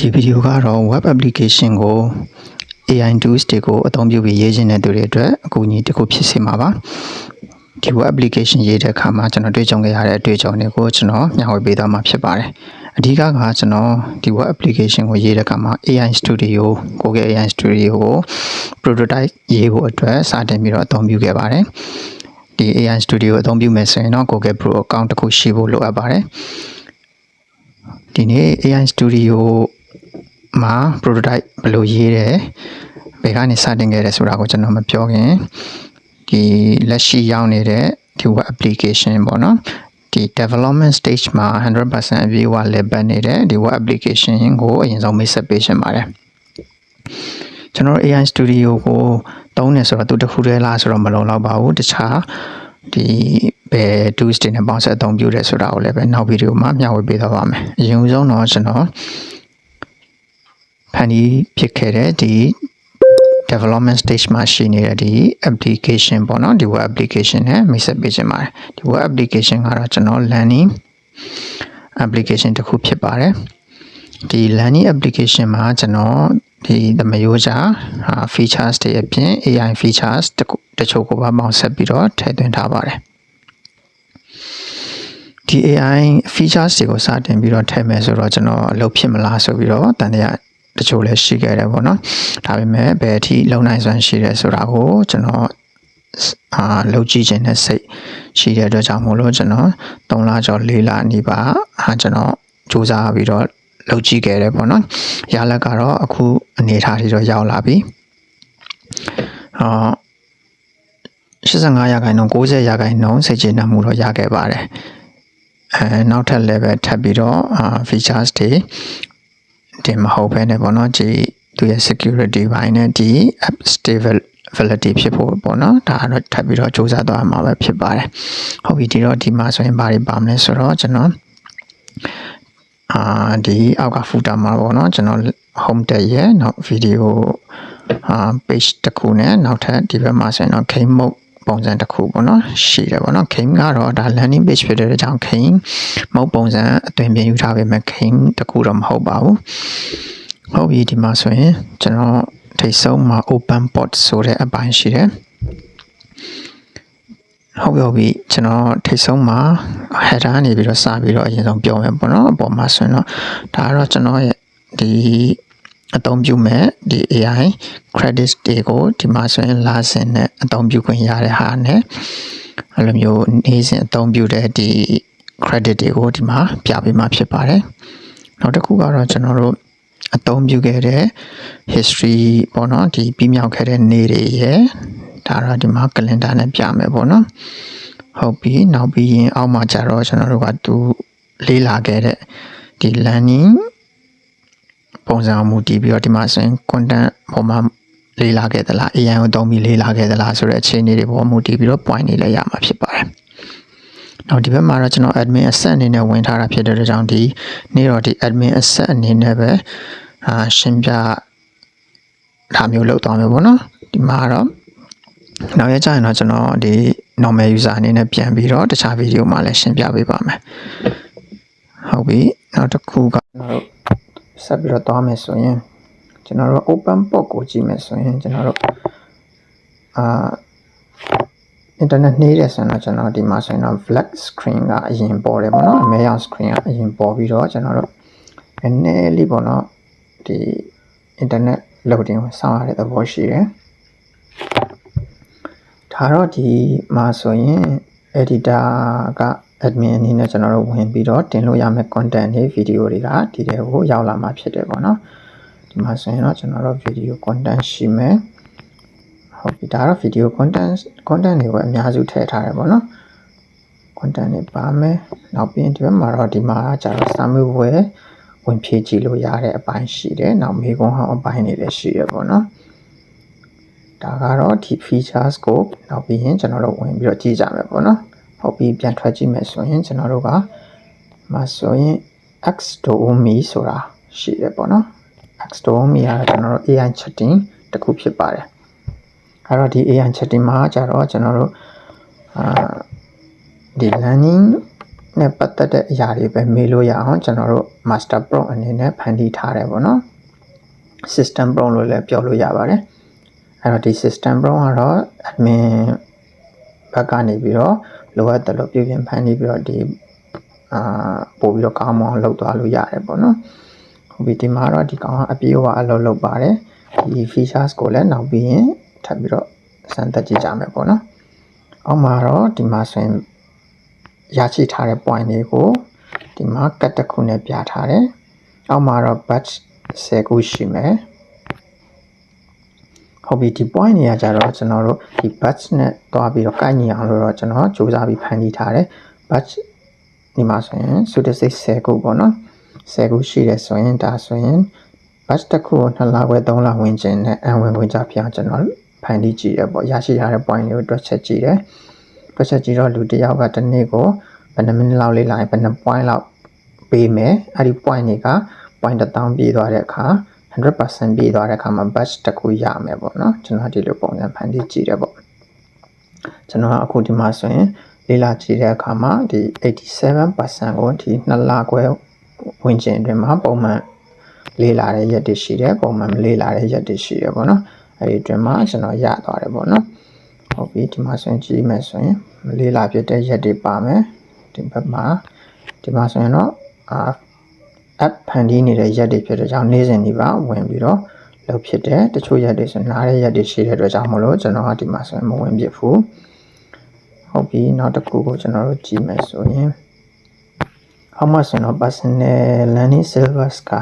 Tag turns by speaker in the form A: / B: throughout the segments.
A: ဒီဗီဒီယိုကတော့ web application ကို AI tools တွေကိုအသုံးပြုပြီးရေးခြင်းတဲ့သူတွေအတွက်အကူအညီတစ်ခုဖြစ်စေမှာပါဒီ web application ရေးတဲ့အခါမှာကျွန်တော်တွေ့ကြုံခဲ့ရတဲ့အတွေ့အကြုံတွေကိုကျွန်တော်မျှဝေပေးသွားမှာဖြစ်ပါတယ်အဓိကကကျွန်တော်ဒီ web application ကိုရေးတဲ့အခါမှာ AI Studio ကိုယ့်ရဲ့ AI Studio ကို prototype ရေးဖို့အတွက်စတင်ပြီးတော့အသုံးပြုခဲ့ပါတယ်ဒီ AI Studio အသုံးပြုမယ်ဆိုရင်တော့ Google Pro account တစ်ခုရှိဖို့လိုအပ်ပါတယ်ဒီနေ့ AI Studio မှာ prototype ဘယ်လိုရေးတယ်ဘယ်ကနေစတင်ခဲ့တယ်ဆိုတာကိုကျွန်တော်မပြောခင်ဒီလက်ရှိရောက်နေတဲ့ဒီ web application ပေါ့နော်ဒီ development stage မှာ 100% အပြည့်အဝလည်ပတ်နေတဲ့ဒီ web application ကိုအရင်ဆုံးမိတ်ဆက်ပေးရှင်ပါတယ်ကျွန်တော် AI Studio ကိုသုံးနေဆိုတော့သူတစ်ခုတည်းလားဆိုတော့မလုံလောက်ပါဘူးတခြားဒီဘယ် tools တွေနဲ့ပေါင်းစပ်အသုံးပြုတယ်ဆိုတာကိုလည်းပဲနောက်ဗီဒီယိုမှာမျှဝေပေးသွားပါမယ်အရင်ဆုံးတော့ကျွန်တော်ဖန်တီးဖြစ်ခဲ့တဲ့ဒီ development stage မှာရှိနေတဲ့ဒီ application ပေါ့နော်ဒီ web application နဲ့မိတ်ဆက်ပေးခြင်းပါတယ်ဒီ web application ကတော့ကျွန်တော် learning application တစ်ခုဖြစ်ပါတယ်ဒီ learning application မှာကျွန်တော်ဒီသမယိုးချာ features တွေအပြင် AI features တချို့ကိုပါပေါင်းဆက်ပြီးတော့ထည့်သွင်းထားပါတယ်ဒီ AI features တွေကိုစတင်ပြီးတော့ထည့်မယ်ဆိုတော့ကျွန်တော်အလုပ်ဖြစ်မလားဆိုပြီးတော့တန်တရားတချို့လည်းရှိခဲ့တယ်ပေါ့နော်ဒါပေမဲ့ဘယ်အထိလုံနိုင်စွမ်းရှိတယ်ဆိုတာကိုကျွန်တော်လုပ်ကြည့်ခြင်းနဲ့စိတ်ရှိတဲ့အတွက်ကြောင့်မို့လို့ကျွန်တော်3လကျော်4လနီးပါကျွန်တော်စူးစမ်းပြီးတော့လုပ်ကြည့်ခဲ့တယ်ပေါ့နော်ရလဒ်ကတော့အခုအနေအထားထိတော့ရောက်လာပြီ85%ရာခိုင်နှုန်း90%ရာခိုင်နှုန်းစိတ်ကျေနပ်မှုတော့ရခဲ့ပါတယ်နောက်ထပ် level ထပ်ပြီးတော့ features တွေဒီမဟုတ်ဘဲနဲ့ပေါ့နော်ဒီသူရဲ့ security ဘိုင်းနဲ့ဒီ app stability ဖြစ်ဖို့ပေါ့နော်ဒါကတော့ထပ်ပြီးတော့စူးစမ်းသွားမှာပဲဖြစ်ပါတယ်ဟုတ်ပြီဒီတော့ဒီမှာဆိုရင်ဘာတွေပါမလဲဆိုတော့ကျွန်တော်ဒီအောက်က footer မှာပေါ့နော်ကျွန်တော် home tab ရဲ့နောက် video page တစ်ခုနဲ့နောက်ထပ်ဒီဘက်မှာဆိုရင်တော့ game mode ပုံစံတစ်ခုပေါ့နော်ရှိတယ်ပေါ့နော် game ကတော့ဒါ landing page ဖြစ်တဲ့အကြောင်း game mode ပုံစံအသွင်ပြင်ယူထားပေမဲ့ game တစ်ခုတော့မဟုတ်ပါဘူးဟုတ်ပြီဒီမှာဆိုရင်ကျွန်တော်ထိတ်ဆုံးမှာ open port ဆိုတဲ့အပိုင်းရှိတယ်ဟုတ်ပြီကျွန်တော်ထိတ်ဆုံးမှာ header နေပြီးတော့စပြီးတော့အရင်ဆုံးပြောမယ်ပေါ့နော်အပေါ်မှာဆိုရင်တော့ဒါကတော့ကျွန်တော်ရဲ့ဒီအသုံးပြုမဲ့ဒီ AI credits တွေကိုဒီမှာဆိုရင်လာစင်နဲ့အသုံးပြုခွင့်ရတဲ့ဟာနဲ့အဲ့လိုမျိုးနေစဉ်အသုံးပြုတဲ့ဒီ credit တွေကိုဒီမှာပြပေးမှာဖြစ်ပါတယ်နောက်တစ်ခုကတော့ကျွန်တော်တို့အသုံးပြုခဲ့တဲ့ history ပေါ့နော်ဒီပြီးမြောက်ခဲ့တဲ့နေ့တွေရယ်ဒါတော့ဒီမှာ calendar နဲ့ပြမယ်ပေါ့နော်ဟုတ်ပြီနောက်ပြီးရင်အောက်မှာကျတော့ကျွန်တော်တို့ကသူလေးလာခဲ့တဲ့ဒီ learning ပုံစံမူတည်ပြီးတော့ဒီမှာဆိုရင် content ပေါ်မှာလေးလာခဲ့သလား AI ကိုသုံးပြီးလေးလာခဲ့သလားဆိုတဲ့အခြေအနေတွေပေါ်မူတည်ပြီးတော့ point တွေလည်းရမှာဖြစ်ပါတယ်နောက်ဒီဘက်မှာတော့ကျွန်တော် admin asset အနေနဲ့ဝင်ထားတာဖြစ်တဲ့အတွက်ကြောင့်ဒီနေ့တော့ဒီ admin asset အနေနဲ့ပဲရှင်းပြဒါမျိုးလုပ်သွားမယ်ပေါ့နော်ဒီမှာတော့နောက်ရကြရင်တော့ကျွန်တော်ဒီ normal user အနေနဲ့ပြန်ပြီးတော့တခြားဗီဒီယိုမှာလည်းရှင်းပြပေးပါမယ်ဟုတ်ပြီနောက်တစ်ခုကကျွန်တော်တို့ဆက်ပြီးတော့သွားမယ်ဆိုရင်ကျွန်တော်တို့ open port ကိုကြည့်မယ်ဆိုရင်ကျွန်တော်တို့internet နှေးတယ်ဆိုတော့ကျွန်တော်ဒီမှာဆိုရင်တော့ black screen ကအရင်ပေါ်တယ်ပေါ့နော်အမဲရောင် screen ကအရင်ပေါ်ပြီးတော့ကျွန်တော်တို့နည်းနည်းလေးပေါ့နော်ဒီ internet loading ကိုစောင့်ရတဲ့သဘောရှိတယ်ဒါတော့ဒီမှာဆိုရင် editor က admin အနေနဲ့ကျွန်တော်တို့ဝင်ပြီးတော့တင်လို့ရမယ့် content တွေ video တွေကဒီထဲကိုရောက်လာမှာဖြစ်တယ်ပေါ့နော်ဒီမှာဆိုရင်တော့ကျွန်တော်တို့ video content ရှိမယ်ဟုတ်ပြီဒါတော့ video content တွေကိုအများစုထည့်ထားတယ်ပေါ့နော် content တွေပါမယ်နောက်ပြီးဒီဘက်မှာတော့ဒီမှာကျတော့စာမေးပွဲဝင်ဖြည့်ကြည့်လို့ရတဲ့အပိုင်းရှိတယ်နောက်မေးခွန်းဟောင်းအပိုင်းတွေလည်းရှိရပေါ့နော်ဒါကတော့ဒီ features ကိုနောက်ပြီးရင်ကျွန်တော်တို့ဝင်ပြီးတော့ကြည့်ကြမယ်ပေါ့နော်ဟုတ်ပြီပြန်ထွက်ကြည့်မယ်ဆိုရင်ကျွန်တော်တို့ကမှာဆိုရင် X-Domi ဆိုတာရှိတယ်ပေါ့နော် X-Domi ကကျွန်တော်တို့ AI chatting တစ်ခုဖြစ်ပါတယ်အဲ့တော့ဒီ AI chatting မှာကျတော့ကျွန်တော်တို့ဒီ learning နဲ့ပတ်သက်တဲ့အရာတွေပဲမေးလို့ရအောင်ကျွန်တော်တို့ master prompt အနေနဲ့ဖန်တီးထားတယ်ပေါ့နော် system prompt လို့လည်းပြောလို့ရပါတယ်အဲ့တော့ဒီ system prompt ကတော့ admin ဘက်ကနေပြီးတော့လိုအပ်တယ်လို့ပြုပြင်ဖန်တီးပြီးတော့ဒီပို့ပြီးတော့ကောင်းမွန်အောင်လုပ်သွားလို့ရတယ်ပေါ့နော်ဟုတ်ပြီဒီမှာတော့ဒီကောင်ကအပြေးအလုပ်လုပ်ပါတယ်ဒီ features ကိုလည်းနောက်ပြီးရင်ထပ်ပြီးတော့စမ်းသပ်ကြည့်ကြမယ်ပေါ့နော်အောက်မှာတော့ဒီမှာဆိုရင်ရရှိထားတဲ့ point တွေကိုဒီမှာ cut တစ်ခုနဲ့ပြထားတယ်အောက်မှာတော့ batch 10ခုရှိမယ်ဟုတ်ပြီဒီ point တွေကကြတော့ကျွန်တော်တို့ဒီ batch နဲ့တွားပြီးတော့ကိုက်ညီအောင်လို့တော့ကျွန်တော်စူးစမ်းပြီးဖန်တီးထားတယ် batch ဒီမှာဆိုရင် suitable 10ခုပေါ့နော်10ခုရှိတယ်ဆိုရင်ဒါဆိုရင် batch တစ်ခုကို2လခွဲ3လဝင်ကျင်နဲ့အဝင်ဝင်ကြပြအောင်ကျွန်တော်ဖန်တီးကြည့်ရပေါ့ရရှိထားတဲ့ point တွေကိုတွက်ချက်ကြည့်တယ်တွက်ချက်ကြည့်တော့လူတစ်ယောက်ကတစ်နေ့ကိုဘယ်နှမိနစ်လောက်လေ့လာရင်ဘယ်နှ point လောက်ပေးမယ်အဲ့ဒီ point တွေက point 1000ပြည့်သွားတဲ့အခါ 100% ပြည့်သွားတဲ့အခါမှာ batch တစ်ခုရမယ်ပေါ့နော်ကျွန်တော်ဒီလိုပုံစံဖန်တီးကြည့်တယ်ပေါ့ကျွန်တော်အခုဒီမှာဆိုရင်လေ့လာကြည့်တဲ့အခါမှာဒီ 87% ကိုဒီ2လခွဲဝင်ကျင်အတွင်းမှာပုံမှန်လေ့လာတဲ့ရက်တွေရှိတယ်ပုံမှန်မလေ့လာတဲ့ရက်တွေရှိတယ်ပေါ့နော်အဲဒီအတွင်းမှာကျွန်တော်ရသွားတယ်ပေါ့နော်ဟုတ်ပြီဒီမှာဆိုရင်ကြည့်မယ်ဆိုရင်မလေ့လာဖြစ်တဲ့ရက်တွေပါမယ်ဒီဘက်မှာဒီမှာဆိုရင်တော့app ဖန်တီးနေတဲ့ရက်တွေဖြစ်တဲ့ကြောင့်နေ့စဉ်ဒီပါဝင်ပြီးတော့လုပ်ဖြစ်တယ်တချို့ရက်တွေဆိုနားတဲ့ရက်တွေရှိတဲ့အတွက်ကြောင့်မလို့ကျွန်တော်ကဒီမှာဆိုရင်မဝင်ဖြစ်ဘူးဟုတ်ပြီနောက်တစ်ခုကိုကျွန်တော်တို့ကြည့်မယ်ဆိုရင် how much ဆိုတော့ personal learning syllabus က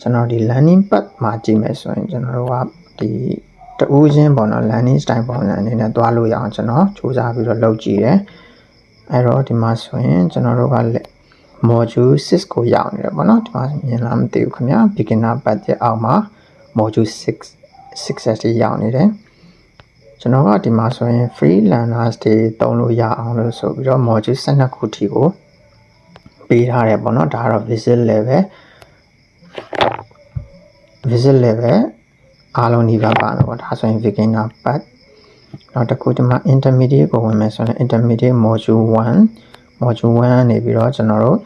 A: ကျွန်တော်ဒီ learning path မှာကြည့်မယ်ဆိုရင်ကျွန်တော်တို့ကဒီတူးချင်းပေါ့နော် learning style ပုံစံအနေနဲ့တွားလို့ရအောင်ကျွန်တော်စူးစမ်းပြီးတော့လုပ်ကြည့်တယ်အဲ့တော့ဒီမှာဆိုရင်ကျွန်တော်တို့က module 6ကိုရောက်နေတယ်ပေါ့နော်ဒီမှာမြင်လားမသိဘူးခင်ဗျာ beginner path ရဲ့အောက်မှာ module 6 ရောက်နေတယ်ကျွန်တော်ကဒီမှာဆိုရင် free learners တွေသုံးလို့ရအောင်လို့ဆိုပြီးတော့ module 12ခုထိကိုပေးထားတယ်ပေါ့နော်ဒါကတော့ visit level အားလုံးဒီကပါမယ်ပေါ့ဒါဆိုရင် beginner path နောက်တစ်ခုဒီမှာ intermediate ကိုဝင်မယ်ဆိုရင် intermediate module 1နေပြီးတော့ကျွန်တော်တို့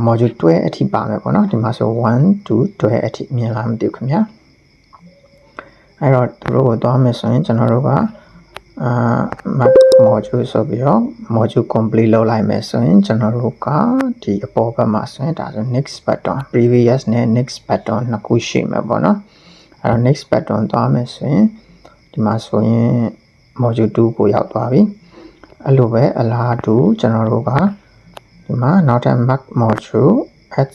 A: module 12အထိပါမယ်ပေါ့နော်ဒီမှာဆို1 to 12အထိမြင်လားမသိဘူးခင်ဗျာအဲ့တော့သူတို့ကိုသွားမယ်ဆိုရင်ကျွန်တော်တို့ကmodule ဆိုပြီးတော့ module complete လုပ်လိုက်မယ်ဆိုရင်ကျွန်တော်တို့ကဒီအပေါ်ဘက်မှာဆိုရင်ဒါဆို next button previous နဲ့ next button နှစ်ခုရှိမှာပေါ့နော်အဲ့တော့ next button သွားမယ်ဆိုရင်ဒီမှာဆိုရင် module 2ကိုရောက်သွားပြီအဲ့လိုပဲအလားတူကျွန်တော်တို့ကဒီမှာနောက်ထပ် mark module at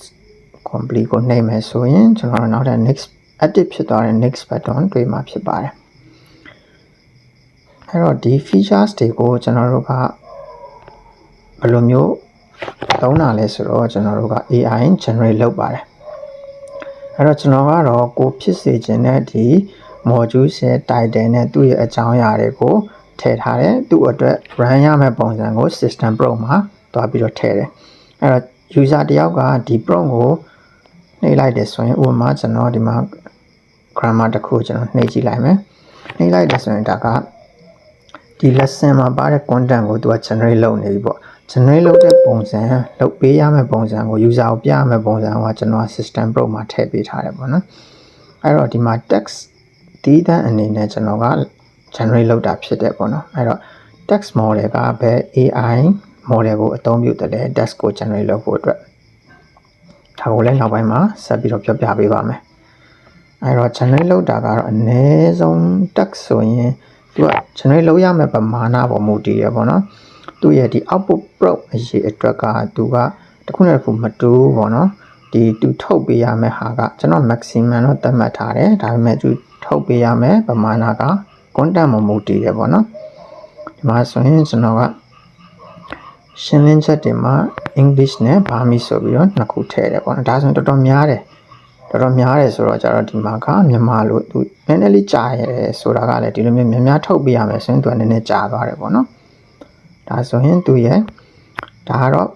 A: complete ကိုနှိပ်မယ်ဆိုရင်ကျွန်တော်တို့နောက်ထပ် next active ဖြစ်သွားတဲ့ next button တွေ့မှာဖြစ်ပါတယ်အဲ့တော့ဒီ features တွေကိုကျွန်တော်တို့ကဘယ်လိုမျိုးသုံးတာလဲဆိုတော့ကျွန်တော်တို့က AI generate လုပ်ပါတယ်အဲ့တော့ကျွန်တော်ကတော့ကိုဖြစ်စေခြင်းတဲ့ဒီ module ရဲ့ title နဲ့သူ့ရဲ့အကြောင်းအရာတွေကိုထည့်ထားတယ်သူ့အတွက် run ရမယ့်ပုံစံကို system prompt မှာတွားပြီးတော့ထည့်တယ်အဲ့တော့ user တယောက်ကဒီ prompt ကိုနှိပ်လိုက်တယ်ဆိုရင်ဥပမာကျွန်တော်ဒီမှာ grammar တစ်ခုကျွန်တော်နှိပ်ကြည့်လိုက်မယ်နှိပ်လိုက်တယ်ဆိုရင်ဒါကဒီ lesson မှာပါတဲ့ content ကိုသူက generate လုပ်နေပြီပေါ့ generate လုပ်တဲ့ပုံစံလုပ်ပေးရမယ့်ပုံစံကို user ကိုပြရမယ့်ပုံစံကကျွန်တော် system prompt မှာထည့်ပေးထားတယ်ပေါ့နော်အဲ့တော့ဒီမှာ text ဒီတန်းအနေနဲ့ကျွန်တော်က generate လုပ်တာဖြစ်တယ်ပေါ့နော်အဲ့တော့ text model ကပဲ AI model ကိုအသုံးပြုတယ် text ကို generate လုပ်ဖို့အတွက်ဒါကိုလည်းနောက်ပိုင်းမှာဆက်ပြီးတော့ပြောပြပေးပါမယ်အဲ့တော့ generate လုပ်တာကတော့အနည်းဆုံး text ဆိုရင်သူက generate လုပ်ရမယ့်ပမာဏပေါ်မူတည်ရပေါ့နော်သူရဲ့ဒီ output prompt အရေးအတွက်ကသူကတစ်ခုနဲ့တစ်ခုမတူဘူးပေါ့နော်ဒီသူထုတ်ပေးရမယ့်ဟာကကျွန်တော် maximum တော့သတ်မှတ်ထားတယ်ဒါပေမဲ့သူထုတ်ပေးရမယ့်ပမာဏက content ပေါ်မူတည်တယ်ပေါ့နော်ဒီမှာဆိုရင်ကျွန်တော်ကရှင်းလင်းချက်တွေမှာ English နဲ့ Burmese ဆိုပြီးတော့နှစ်ခုထည့်တယ်ပေါ့နော်ဒါဆိုရင်တော်တော်များတယ်ဆိုတော့ကျတော့ဒီမှာကမြန်မာလို့သူနည်းနည်းလေးကြာရဲဆိုတာကလည်းဒီလိုမျိုးများများထုတ်ပေးရမယ်ဆိုရင်သူကနည်းနည်းကြာသွားတယ်ပေါ့နော်ဒါဆိုရင်သူရဲ့ဒါကတော့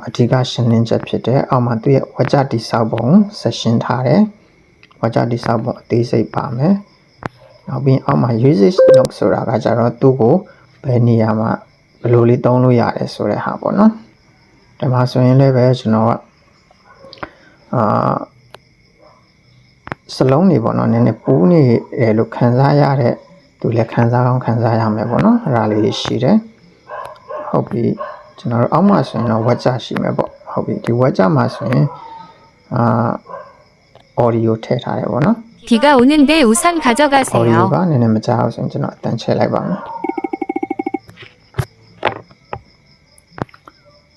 A: အဓိကရှင်းလင်းချက်ဖြစ်တယ်အောက်မှာသူရဲ့ဝါကျတိဆောက်ပုံဆက်ရှင်းထားတယ်ဝါကျတိဆောက်ပုံအသေးစိတ်ပါမယ်နောက်ပြီးအောက်မှာ usage note ဆိုတာကကျတော့သူ့ကိုဘယ်နေရာမှာဘယ်လိုလေးသုံးလို့ရတယ်ဆိုတဲ့ဟာပေါ့နော် ဒီမှာဆိုရင်လည်းပဲကျွန်တော်ကစလုံးနေပေါ့နော်နည်းနည်းပူးနေတယ်လို့ခံစားရတဲ့သူလည်းခံစားကောင်းခံစားရမယ်ပေါ့နော်အဲ့ဒါလေးရှိတယ်ဟုတ်ပြီကျွန်တော်တို့အောက်မှာဆိုရင်တော့ဝက်ကြရှိမယ်ပေါ့ဟုတ်ပြီဒီဝက်ကြမှာဆိုရင်audio ထည့်ထားတယ်ပေါ့နော်
B: 비가 오는데 우산 가져가세요.
A: audio가နည်းနည်းမကြားအောင်ဆိုရင်ကျွန်တော်အတန်းချဲလိုက်ပါမယ်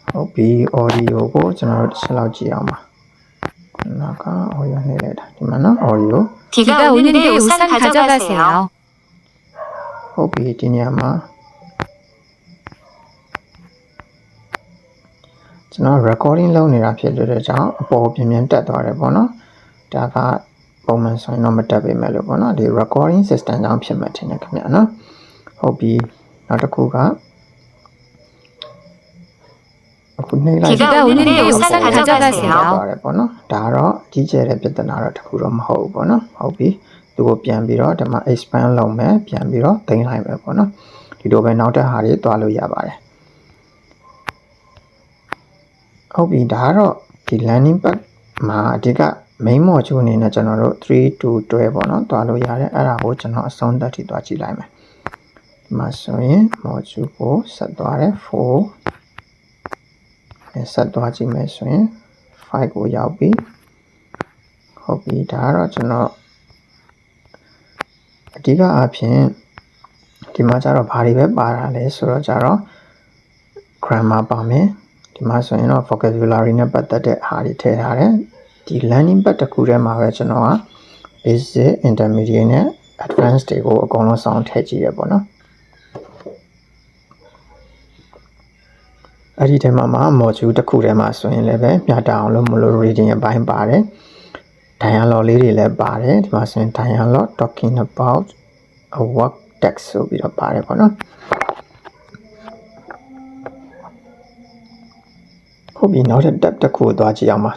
A: ဟုတ်ပြီ audio ကိုကျွန်တော်တို့ဆက်လောက်ကြည့်အောင်ပါနောက်က audio နှိပ်လိုက်တာဒီမှာနော် audio
B: 비가 오는데 우산 가져가세요.
A: ဟုတ်ပြီဒီနေရာမှာကျွန်တော် recording လုပ်နေတာဖြစ်တဲ့ကြောင့်အပေါ်ပြင်ပြင်တက်သွားတယ်ပေါ့နော်ဒါကပုံမှန်ဆိုရင်တော့မတက်ပေမဲ့လို့ပေါ့နော်ဒီ recording system ကြောင့်ဖြစ်မှထင်တယ်ခင်ဗျာနော်ဟုတ်ပြီနောက်တစ်ခုကအခုနှိပ်လိုက်
B: 비가 오는데 우산 가져가세요.
A: ပါတယ်ပေါ့နော်ဒါကတော့ကြီးကျယ်တဲ့ပြဿနာတော့တခုတော့မဟုတ်ဘူးပေါ့နော်ဟုတ်ပြီသူကိုပြန်ပြီးတော့ဒီမှာ expand လုပ်မယ်ပြန်ပြီးတော့သိမ်းလိုက်မယ်ပေါ့နော်ဒီလိုပဲနောက်တဲ့ဟာတွေတွားလို့ရပါတယ်ဟုတ်ပြီဒါကတော့ဒီ landing page မှာအဓိက main module အနေနဲ့ကျွန်တော်တို့3 to 12ပေါ့နော်တွားလို့ရတယ်အဲ့ဒါကိုကျွန်တော်အဆုံးသတ်ထိတွားကြည့်လိုက်မယ်ဒီမှာဆိုရင် module ကိုဆက်သွားတယ်4ဆက်သွားကြည့်မယ်ဆိုရင်5ကိုရောက်ပြီဟုတ်ပြီဒါကတော့ကျွန်တော်အဓိကအားဖြင့်ဒီမှာကျတော့ဘာတွေပဲပါတာလဲဆိုတော့ကျတော့ grammar ပါမယ်ဒီမှာဆိုရင်တော့ vocabulary နဲ့ပတ်သက်တဲ့ဟာတွေထည့်ထားတယ်ဒီ learning pad တစ်ခုထဲမှာပဲကျွန်တော်က basic intermediate နဲ့ advanced တွေကိုအကုန်လုံးစောင့်ထည့်ကြည့်ရပေါ့နော်အဲ့ဒီထဲမှာ module တစ်ခုထဲမှာဆိုရင်လည်းပဲမျှတအောင်လို့မလို့ reading အပိုင်းပါတယ် dialogue လေးတွေလည်းပါတယ်ဒီမှာဆိုရင် dialogue talking about a work text ဆိုပြီးတော့ပါတယ်ပေါ့နော်ဟုတ်ပြီနောက်ထပ် tab တစ်ခုကိုသွားကြည့်အောင်ပါ